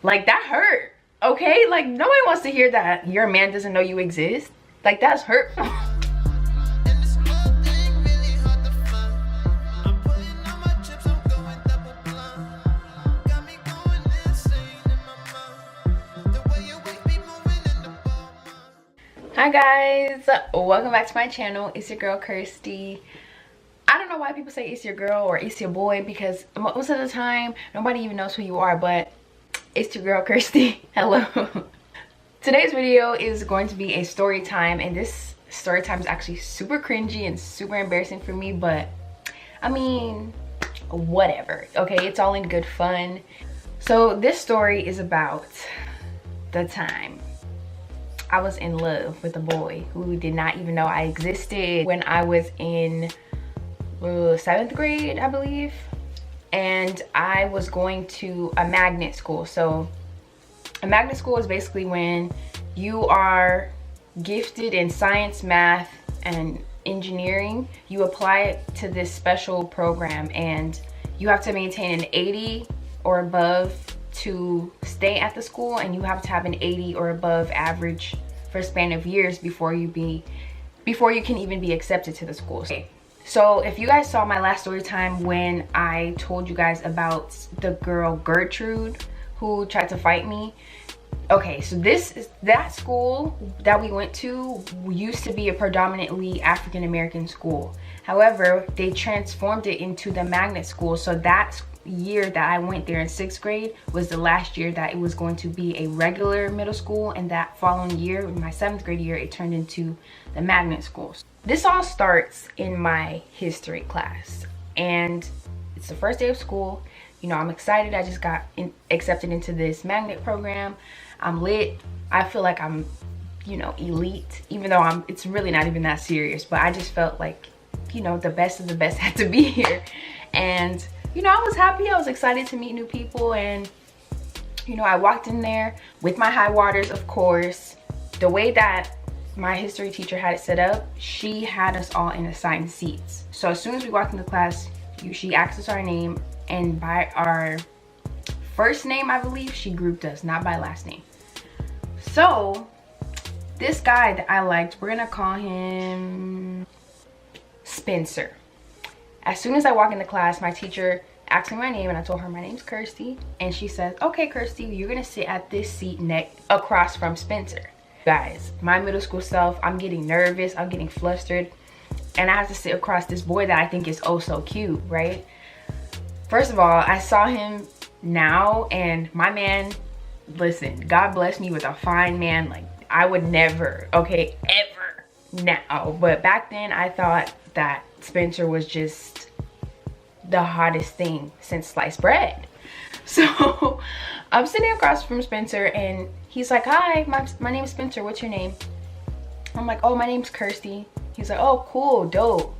Like, that hurt, okay? Like, nobody wants to hear that your man doesn't know you exist. Like, that's hurtful. Hi guys, welcome back to my channel. It's your girl Kirstie. I don't know why people say it's your girl or it's your boy, because most of the time nobody even knows who you are, but it's your girl Kirstie. Hello. Today's video is going to be a story time, and this story time is actually super cringy and super embarrassing for me, but I mean, whatever, okay? It's all in good fun. So this story is about the time I was in love with a boy who did not even know I existed when I was in 7th grade, I believe. And I was going to a magnet school. So a magnet school is basically when you are gifted in science, math, and engineering. You apply to this special program and you have to maintain an 80 or above to stay at the school, and you have to have an 80 or above average for a span of years before you can even be accepted to the school. Okay. So if you guys saw my last story time when I told you guys about the girl Gertrude who tried to fight me, okay, so that school that we went to used to be a predominantly African-American school. However, they transformed it into the magnet school. So that year that I went there in 6th grade was the last year that it was going to be a regular middle school, and that following year, my 7th grade year, it turned into the magnet school. This all starts in my history class, and it's the first day of school. You know, I'm excited. I just got accepted into this magnet program. I'm lit. I feel like I'm, you know, elite, even though it's really not even that serious, but I just felt like, you know, the best of the best had to be here. And you know, I was happy. I was excited to meet new people, and you know, I walked in there with my high waters, of course. The way that my history teacher had it set up, she had us all in assigned seats. So as soon as we walked into class, she asked us our name, and by our first name, I believe, she grouped us, not by last name. So this guy that I liked, we're gonna call him Spencer. As soon as I walk into class, my teacher asked me my name, and I told her my name's Kirstie, and she says, okay, Kirstie, you're gonna sit at this seat across from Spencer. Guys, my middle school self, I'm getting nervous, I'm getting flustered, and I have to sit across this boy that I think is oh so cute, right? First of all, I saw him now, and my man, listen, God bless me with a fine man. Like, I would never, okay, ever now, but back then I thought that Spencer was just the hottest thing since sliced bread. So I'm sitting across from Spencer, and he's like, hi, my name's Spencer, what's your name? I'm like, oh, my name's Kirstie. He's like, oh, cool, dope.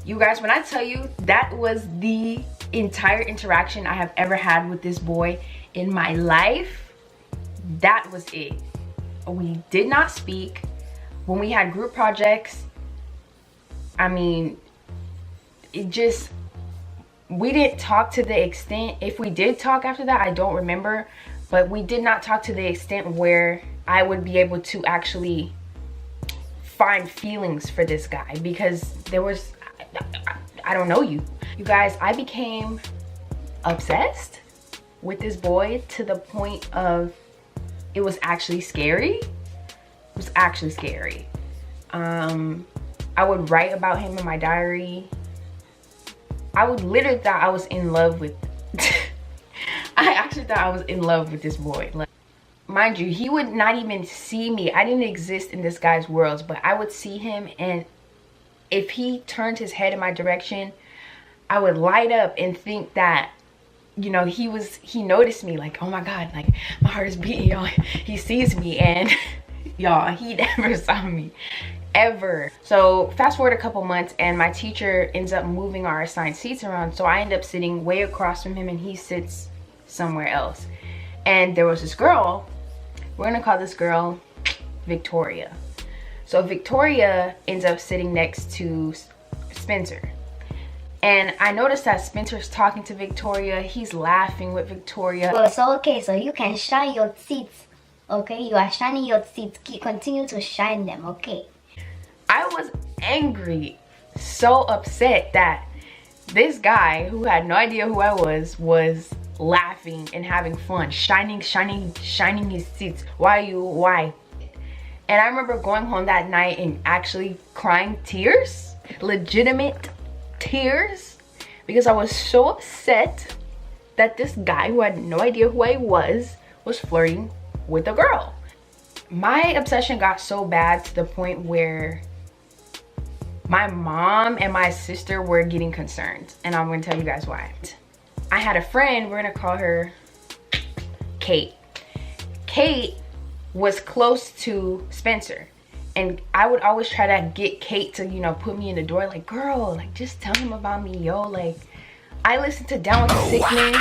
You guys, when I tell you, that was the entire interaction I have ever had with this boy in my life. That was it. We did not speak. When we had group projects, I mean, we didn't talk to the extent, if we did talk after that, I don't remember, but we did not talk to the extent where I would be able to actually find feelings for this guy, because there was, I don't know you. You guys, I became obsessed with this boy to the point of, it was actually scary. It was actually scary. I would write about him in my diary. I would literally thought I was in love with I actually thought I was in love with this boy. Like, mind you, he would not even see me. I didn't exist in this guy's worlds, but I would see him, and if he turned his head in my direction, I would light up and think that, you know, he noticed me. Like, oh my God, like, my heart is beating, y'all. He sees me, and y'all, he never saw me. Ever. So fast forward a couple months, and my teacher ends up moving our assigned seats around, so I end up sitting way across from him, and he sits somewhere else. And there was this girl, we're gonna call this girl Victoria. So Victoria ends up sitting next to Spencer, And I noticed that Spencer's talking to Victoria. He's laughing with Victoria. Oh, so okay, so you can shine your teeth. Okay, you are shining your teeth. Continue to shine them, okay? I was angry, so upset that this guy who had no idea who I was laughing and having fun, shining his teeth. Why? And I remember going home that night and actually crying tears, legitimate tears, because I was so upset that this guy who had no idea who I was flirting with a girl. My obsession got so bad to the point where my mom and my sister were getting concerned, and I'm going to tell you guys why. I had a friend, we're going to call her Kate. Kate was close to Spencer, and I would always try to get Kate to, you know, put me in the door, like, girl, like, just tell him about me, yo. Like, I listen to Down with the Sickness,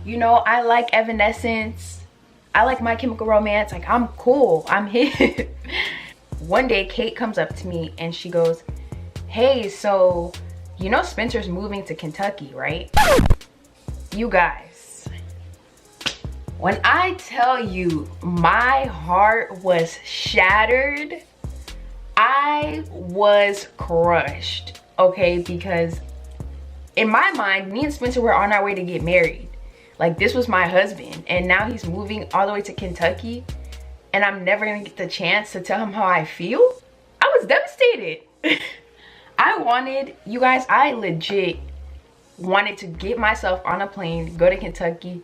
you know, I like Evanescence, I like My Chemical Romance, like, I'm cool, I'm hip. One day Kate comes up to me and she goes, hey, so you know Spencer's moving to Kentucky, right? You guys, when I tell you my heart was shattered, I was crushed, okay? Because in my mind, me and Spencer were on our way to get married. Like, this was my husband, and now he's moving all the way to Kentucky, and I'm never gonna get the chance to tell him how I feel. I was devastated. I wanted, you guys, I legit wanted to get myself on a plane, go to Kentucky,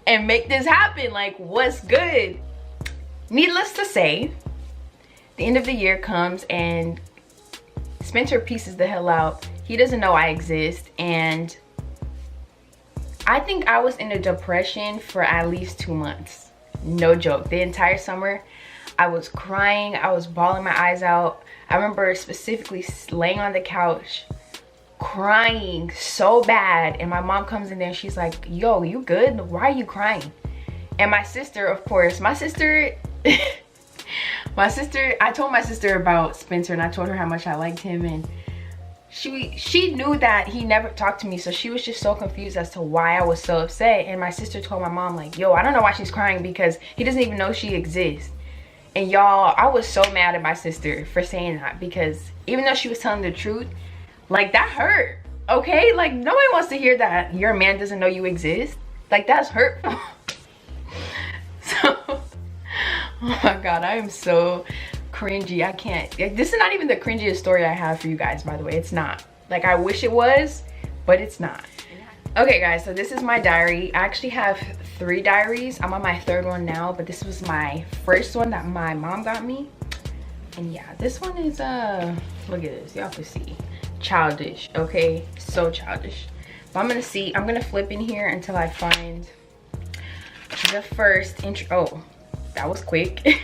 and make this happen. Like, what's good? Needless to say, the end of the year comes and Spencer pieces the hell out. He doesn't know I exist, and I think I was in a depression for at least 2 months. No joke. The entire summer, I was crying, I was bawling my eyes out. I remember specifically laying on the couch, crying so bad, and my mom comes in there and she's like, yo, you good? Why are you crying? And my sister, of course, I told my sister about Spencer, and I told her how much I liked him, and she knew that he never talked to me, so she was just so confused as to why I was so upset. And my sister told my mom, like, yo, I don't know why she's crying, because he doesn't even know she exists. And y'all, I was so mad at my sister for saying that, because even though she was telling the truth, like, that hurt, okay? Like, nobody wants to hear that your man doesn't know you exist. Like, that's hurtful. So, oh my God, I am so cringy. I can't. This is not even the cringiest story I have for you guys, by the way. It's not. Like, I wish it was, but it's not. Okay, guys, so this is my diary. I actually have 3 diaries. I'm on my 3rd one now, but this was my first one that my mom got me. And yeah, this one is look at this, y'all can see, childish, okay? So childish. But I'm gonna flip in here until I find the first intro. Oh, that was quick.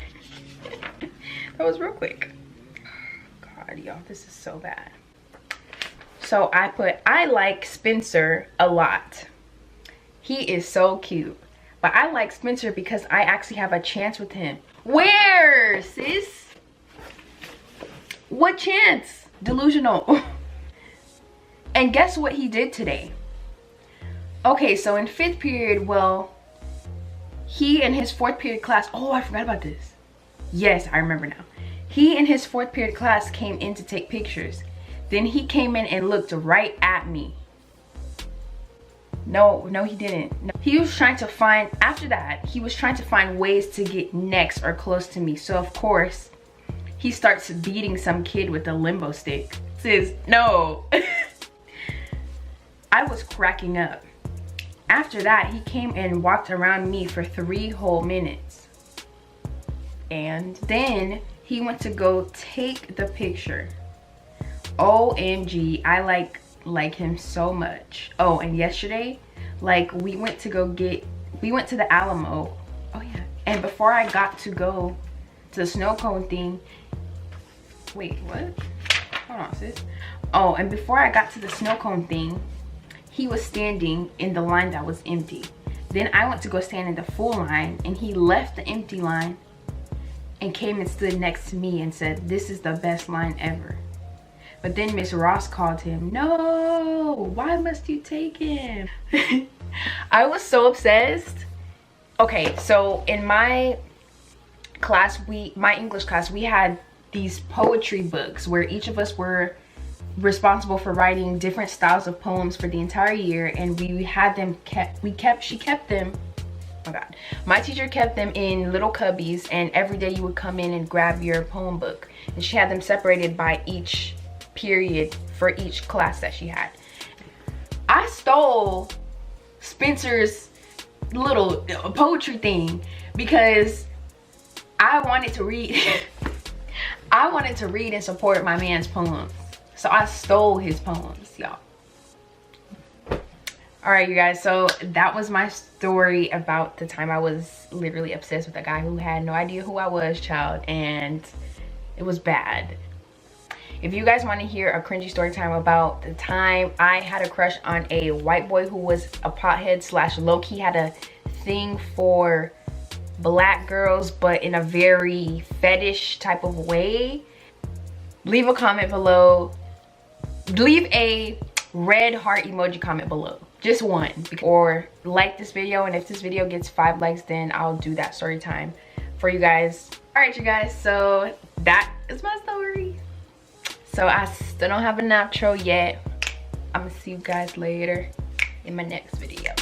That was real quick. God, y'all, this is so bad. So I put, I like Spencer a lot. He is so cute. But I like Spencer because I actually have a chance with him. Where, sis? What chance? Delusional. And guess what he did today? Okay, so in 5th period, well, he and his 4th period class, oh, I forgot about this. Yes, I remember now. He and his 4th period class came in to take pictures. Then he came in and looked right at me. No, he didn't. No. He was trying to find, after that, he was trying to find ways to get next or close to me. So of course, he starts beating some kid with a limbo stick. Sis, no. I was cracking up. After that, he came and walked around me for 3 whole minutes. And then he went to go take the picture. OMG, I like him so much. Oh, and yesterday, like, we went to the Alamo. Oh yeah. And before I got to go to the snow cone thing, wait, what? Hold on, sis. Oh, and before I got to the snow cone thing, he was standing in the line that was empty. Then I went to go stand in the full line, and he left the empty line and came and stood next to me and said, "This is the best line ever." But then Miss Ross called him. No, why must you take him? I was so obsessed. Okay, so in my class, my English class, we had these poetry books where each of us were responsible for writing different styles of poems for the entire year, and we had them she kept them, oh my god, my teacher kept them in little cubbies, and every day you would come in and grab your poem book, and she had them separated by each period for each class that she had. I stole Spencer's little poetry thing because I wanted to read I wanted to read and support my man's poems. So I stole his poems, y'all. All right, you guys, so that was my story about the time I was literally obsessed with a guy who had no idea who I was, child, and it was bad. If you guys want to hear a cringy story time about the time I had a crush on a white boy who was a pothead slash low-key had a thing for black girls, but in a very fetish type of way, leave a comment below. Leave a red heart emoji comment below, just one, or like this video, and if this video gets 5 likes, then I'll do that story time for you guys. All right, you guys, so that is my story. So I still don't have an outro yet. I'm gonna see you guys later in my next video.